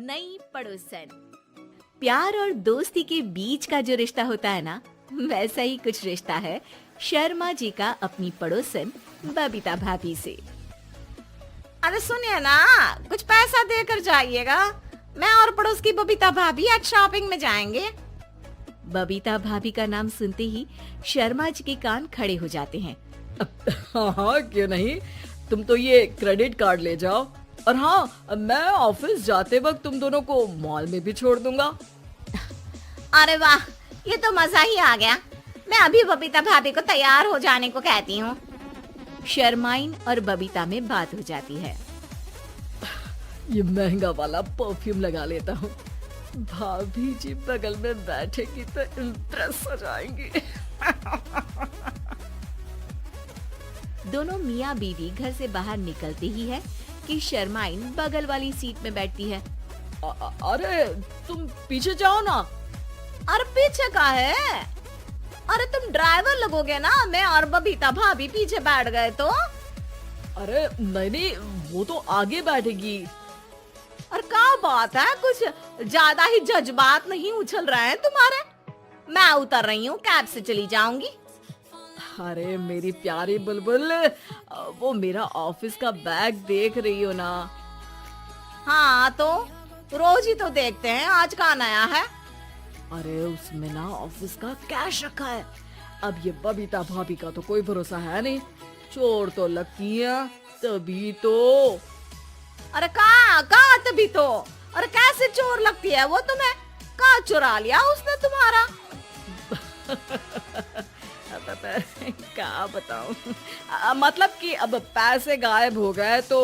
नई पड़ोसन। प्यार और दोस्ती के बीच का जो रिश्ता होता है ना, वैसा ही कुछ रिश्ता है शर्मा जी का अपनी पड़ोसन बबीता भाभी से। अरे सुनिए ना, कुछ पैसा देकर जाइएगा। मैं और पड़ोस की बबीता भाभी आज शॉपिंग में जाएंगे। बबीता भाभी का नाम सुनते ही शर्मा जी के कान खड़े हो जाते हैं। हाँ हाँ, क्यों नहीं। तुम तो ये क्रेडिट कार्ड ले जाओ, और हाँ, मैं ऑफिस जाते वक्त तुम दोनों को मॉल में भी छोड़ दूंगा। अरे वाह, ये तो मजा ही आ गया। मैं अभी बबीता भाभी को तैयार हो जाने को कहती हूँ। शर्माइन और बबीता में बात हो जाती है। ये महंगा वाला परफ्यूम लगा लेता हूँ, भाभी जी बगल में बैठेगी तो इम्प्रेस हो जाएंगी। दोनों मियाँ बीवी घर से बाहर निकलते ही है कि शर्माइन बगल वाली सीट में बैठती है। अरे तुम पीछे जाओ ना। अरे पीछे का है? अरे तुम ड्राइवर लगोगे ना, मैं और बबीता भाभी पीछे बैठ गए तो। अरे नहीं, वो तो आगे बैठेगी। और क्या बात है, कुछ ज्यादा ही जज्बात नहीं उछल रहे हैं तुम्हारे? मैं उतर रही हूँ, कैब से चली जाऊंगी। अरे मेरी प्यारी बुलबुल, वो मेरा ऑफिस का बैग देख रही हो ना? हाँ तो रोज ही तो देखते हैं, आज का नया है। अरे उसमें ना ऑफिस का कैश रखा है। अब ये बबीता भाभी का तो कोई भरोसा है नहीं, चोर तो लगती है तभी तो। अरे कहाँ तभी तो? अरे कैसे चोर लगती है वो तुम्हें? कहाँ चुरा लिया उसने तुम्हारा? क्या बताऊं, मतलब कि अब पैसे गायब हो गए तो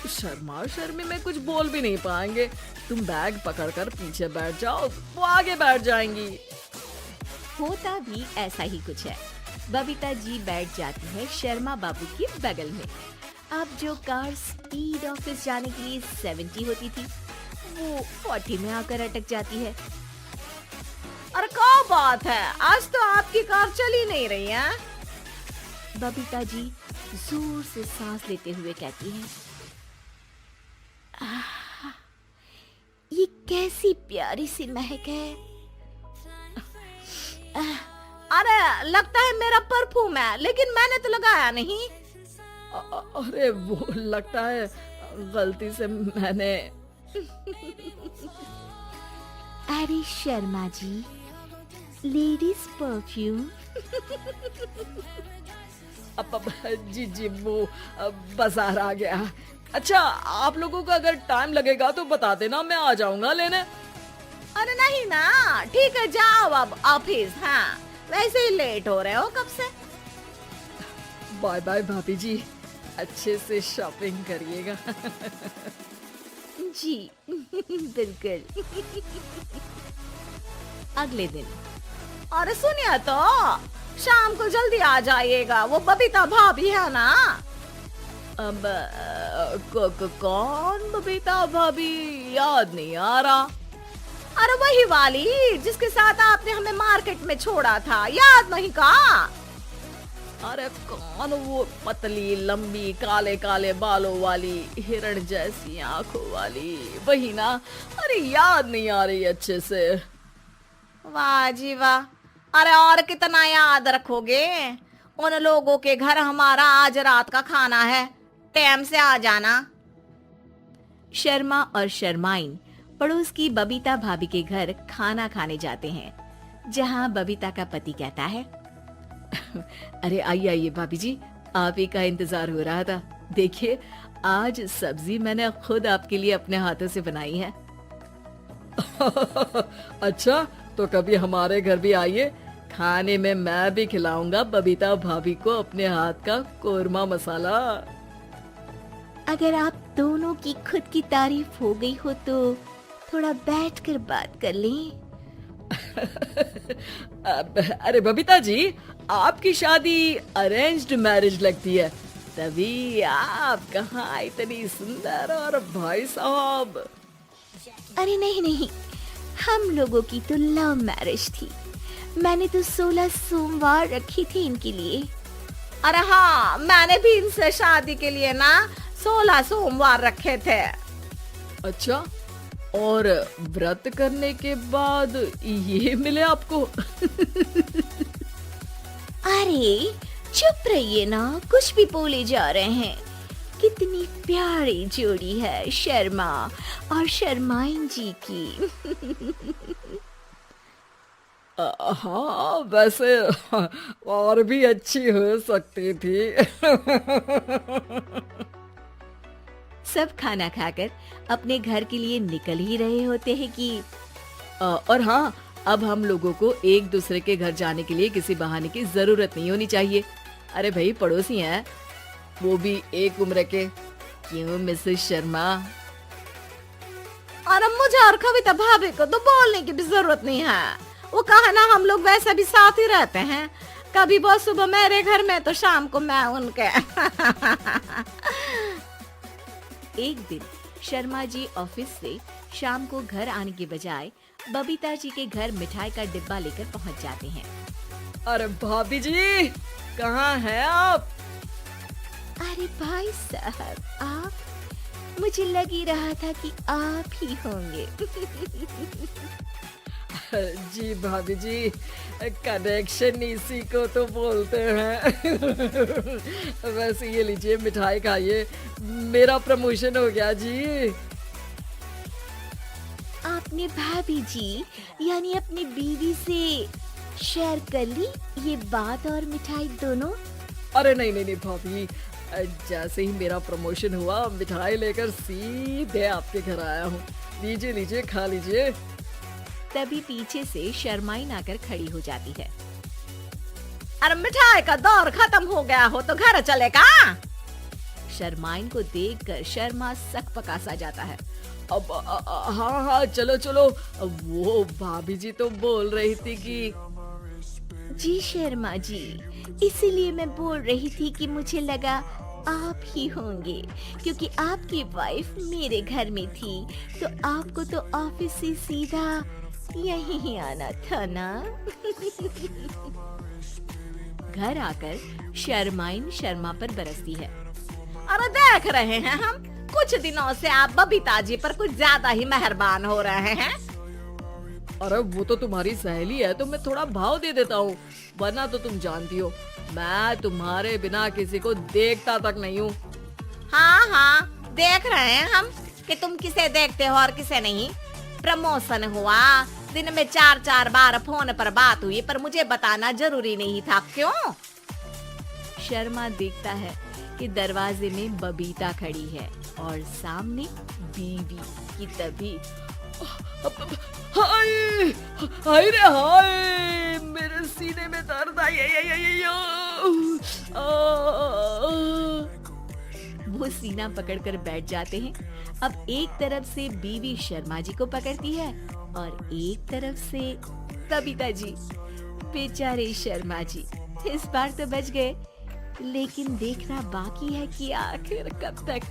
शर्मा शर्मी में कुछ बोल भी नहीं पाएंगे। तुम बैग पकड़कर पीछे बैठ जाओ, वो आगे बैठ जाएंगी। होता भी ऐसा ही कुछ है। बबीता जी बैठ जाती है शर्मा बाबू के बगल में। अब जो कार स्पीड ऑफिस जाने के लिए 70 होती थी, वो 40 में आकर अटक जाती है। अरे क्या बात है, आज तो आपकी कार चली नहीं रही है। बबीता जी जोर से सांस लेते हुए कहती है, ये कैसी प्यारी सी महक है। अरे लगता है मेरा परफ्यूम है, लेकिन मैंने तो लगाया नहीं। अरे वो लगता है गलती से मैंने। अरे शर्मा जी, लेडीज परफ्यूम। अब जी वो बाजार आ गया। अच्छा, आप लोगों को अगर टाइम लगेगा तो बता देना, मैं आ जाऊंगा लेने। अरे नहीं ना, ठीक है, जाओ अब ऑफिस। हाँ, वैसे ही लेट हो रहे हो कब से। बाय बाय भाभी जी, अच्छे से शॉपिंग करिएगा। जी बिल्कुल। अगले दिन। अरे सुनिए तो, शाम को जल्दी आ जाइएगा, वो बबीता भाभी है ना। अब कौन बबीता भाभी? याद नहीं आ रहा। अरे वही वाली जिसके साथ आपने हमें मार्केट में छोड़ा था, याद नहीं का? अरे कौन वो पतली लंबी काले काले बालों वाली हिरण जैसी आंखों वाली, वही ना? अरे याद नहीं आ रही अच्छे से। वाह जी वाह। अरे और कितना याद रखोगे? उन लोगों के घर हमारा आज रात का खाना है, टाइम से आ जाना। शर्मा और शर्माइन पड़ोस की बबीता भाभी के घर खाना खाने जाते हैं, जहां बबीता का पति कहता है, अरे आइए आइए भाभी जी, आप ही का इंतजार हो रहा था। देखिए, आज सब्जी मैंने खुद आपके लिए अपने हाथों से बनाई है। अच्छा, तो कभी हमारे घर भी आइए, खाने में मैं भी खिलाऊंगा बबीता भाभी को अपने हाथ का कोरमा मसाला। अगर आप दोनों की खुद की तारीफ हो गई हो तो थोड़ा बैठकर बात कर लें। अरे बबीता जी, आपकी शादी अरेंज्ड मैरिज लगती है, तभी आप कहाँ इतनी सुंदर। और भाई साहब? अरे नहीं नहीं, हम लोगों की तो लव मैरिज थी। मैंने तो 16 सोमवार रखी थी इनके लिए। अरे हाँ, मैंने भी इनसे शादी के लिए ना 16 सोमवार रखे थे। अच्छा, और व्रत करने के बाद ये मिले आपको। अरे चुप रहिए ना, कुछ भी बोले जा रहे हैं। कितनी प्यारी जोड़ी है शर्मा और शर्माइन जी की। हाँ वैसे और भी अच्छी हो सकती थी। सब खाना खाकर अपने घर के लिए निकल ही रहे होते हैं कि और हाँ, अब हम लोगों को एक दूसरे के घर जाने के लिए किसी बहाने की जरूरत नहीं होनी चाहिए। अरे भाई पड़ोसी हैं, वो भी एक उम्र के। क्यों मिसेस शर्मा? और अब मुझे और कविता भाभी को तो बोलने की भी जरूरत नहीं है। वो कहा ना, हम लोग वैसे भी साथ ही रहते हैं। कभी वो सुबह मेरे घर में तो शाम को मैं उनके। एक दिन शर्मा जी ऑफिस से शाम को घर आने के बजाय बबीता जी के घर मिठाई का डिब्बा लेकर पहुंच जाते हैं। अरे भाभी जी, कहाँ हैं आप? अरे भाई साहब, आप? मुझे लग ही रहा था कि आप ही होंगे। जी भाभी जी, कनेक्शन इसी को तो बोलते हैं। वैसे ये लीजिए, मिठाई खाइए, मेरा प्रमोशन हो गया जी। आपने भाभी जी यानी अपनी बीवी से शेयर कर ली ये बात और मिठाई दोनों? अरे नहीं नहीं नहीं भाभी, जैसे ही मेरा प्रमोशन हुआ, मिठाई लेकर सीधे आपके घर आया हूँ। लीजिए लीजिए, खा लीजिए। तभी पीछे से शर्माइन आकर खड़ी हो जाती है। अरे मिठाई का दौर खत्म हो गया हो तो घर चलेगा। शर्माइन को देखकर शर्मा सकपका सा जाता है। अब हाँ हाँ, चलो चलो। वो भाभी जी तो बोल रही थी कि जी शर्मा जी, इसीलिए मैं बोल रही थी कि मुझे लगा आप ही होंगे, क्योंकि आपकी वाइफ मेरे घर में थी तो आपको तो ऑफिस से सीधा यहीं आना था ना। घर आकर शर्माइन शर्मा पर बरसती है। अरे देख रहे हैं हम, कुछ दिनों से आप बबीता जी पर कुछ ज्यादा ही मेहरबान हो रहे हैं। अरे वो तो तुम्हारी सहेली है तो मैं थोड़ा भाव दे देता हूँ, वरना तो तुम जानती हो मैं तुम्हारे बिना किसी को देखता तक नहीं हूँ। हाँ हाँ, देख रहे हैं हम कि तुम किसे देखते हो और किसे नहीं। प्रमोशन हुआ, दिन में 4-4 बार फोन पर बात हुई, पर मुझे बताना जरूरी नहीं था। क्यों? शर्मा देखता है कि दरवाजे में बबीता खड़ी है और सामने बीवी की। तभी हाय हाय रे हाय, मेरे सीने में दर्द आई। वो सीना पकड़कर बैठ जाते हैं। अब एक तरफ से बीवी शर्मा जी को पकड़ती है और एक तरफ से बबीता जी। बेचारे शर्मा जी इस बार तो बच गए, लेकिन देखना बाकी है कि आखिर कब तक।